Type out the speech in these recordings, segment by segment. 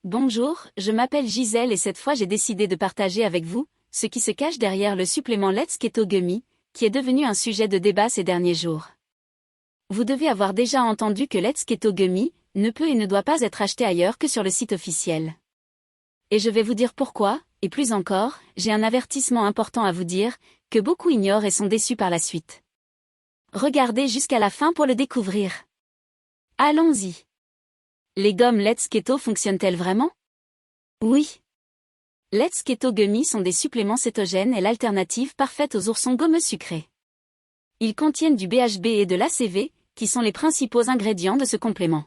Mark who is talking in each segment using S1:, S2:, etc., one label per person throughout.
S1: Bonjour, je m'appelle Gisèle et cette fois j'ai décidé de partager avec vous ce qui se cache derrière le supplément Let's Keto Gummy, qui est devenu un sujet de débat ces derniers jours. Vous devez avoir déjà entendu que Let's Keto Gummy ne peut et ne doit pas être acheté ailleurs que sur le site officiel. Et je vais vous dire pourquoi, et plus encore, j'ai un avertissement important à vous dire, que beaucoup ignorent et sont déçus par la suite. Regardez jusqu'à la fin pour le découvrir. Allons-y. Les gommes Let's Keto fonctionnent-elles vraiment? Oui. Let's Keto Gummy sont des suppléments cétogènes et l'alternative parfaite aux oursons gommeux sucrés. Ils contiennent du BHB et de l'ACV, qui sont les principaux ingrédients de ce complément.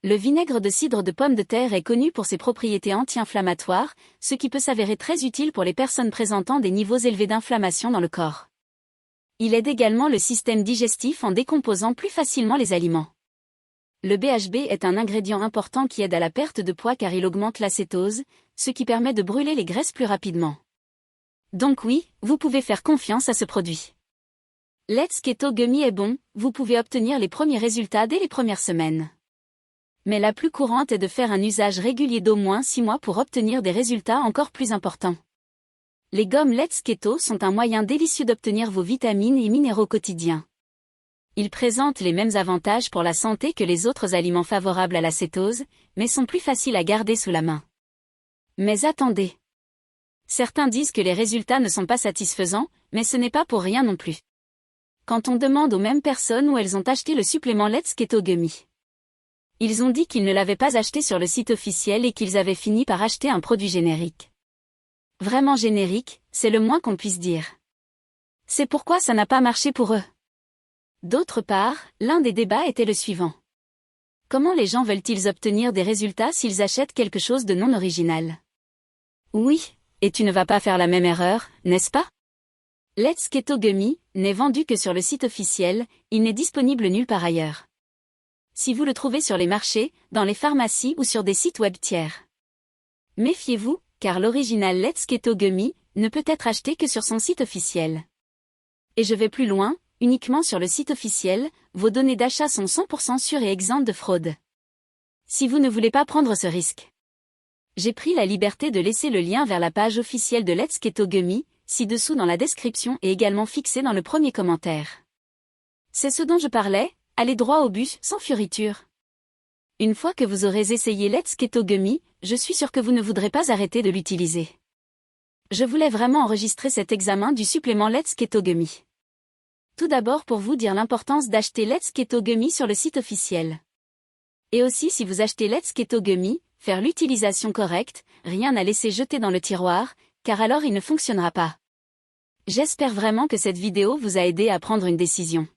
S1: Le vinaigre de cidre de pomme de terre est connu pour ses propriétés anti-inflammatoires, ce qui peut s'avérer très utile pour les personnes présentant des niveaux élevés d'inflammation dans le corps. Il aide également le système digestif en décomposant plus facilement les aliments. Le BHB est un ingrédient important qui aide à la perte de poids car il augmente l'acétose, ce qui permet de brûler les graisses plus rapidement. Donc oui, vous pouvez faire confiance à ce produit. Let's Keto Gummy est bon, vous pouvez obtenir les premiers résultats dès les premières semaines. Mais la plus courante est de faire un usage régulier d'au moins 6 mois pour obtenir des résultats encore plus importants. Les gommes Let's Keto sont un moyen délicieux d'obtenir vos vitamines et minéraux quotidiens. Ils présentent les mêmes avantages pour la santé que les autres aliments favorables à l'acétose, mais sont plus faciles à garder sous la main. Mais attendez. Certains disent que les résultats ne sont pas satisfaisants, mais ce n'est pas pour rien non plus. Quand on demande aux mêmes personnes où elles ont acheté le supplément Let's Keto Gummy, ils ont dit qu'ils ne l'avaient pas acheté sur le site officiel et qu'ils avaient fini par acheter un produit générique. Vraiment générique, c'est le moins qu'on puisse dire. C'est pourquoi ça n'a pas marché pour eux. D'autre part, l'un des débats était le suivant. Comment les gens veulent-ils obtenir des résultats s'ils achètent quelque chose de non original? Oui, et tu ne vas pas faire la même erreur, n'est-ce pas? Let's Keto Gummy n'est vendu que sur le site officiel, il n'est disponible nulle part ailleurs. Si vous le trouvez sur les marchés, dans les pharmacies ou sur des sites web tiers. Méfiez-vous, car l'original Let's Keto Gummy ne peut être acheté que sur son site officiel. Et je vais plus loin, uniquement sur le site officiel, vos données d'achat sont 100% sûres et exemptes de fraude. Si vous ne voulez pas prendre ce risque, j'ai pris la liberté de laisser le lien vers la page officielle de Let's Keto Gummy, ci-dessous dans la description et également fixé dans le premier commentaire. C'est ce dont je parlais, allez droit au but, sans fioriture. Une fois que vous aurez essayé Let's Keto Gummy, je suis sûre que vous ne voudrez pas arrêter de l'utiliser. Je voulais vraiment enregistrer cet examen du supplément Let's Keto Gummy. Tout d'abord pour vous dire l'importance d'acheter Let's Keto Gummy sur le site officiel. Et aussi si vous achetez Let's Keto Gummy, faire l'utilisation correcte, rien à laisser jeter dans le tiroir, car alors il ne fonctionnera pas. J'espère vraiment que cette vidéo vous a aidé à prendre une décision.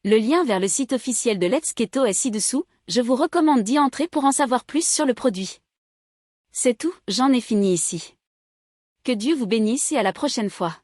S1: Le lien vers le site officiel de Let's Keto est ci-dessous, je vous recommande d'y entrer pour en savoir plus sur le produit. C'est tout, j'en ai fini ici. Que Dieu vous bénisse et à la prochaine fois.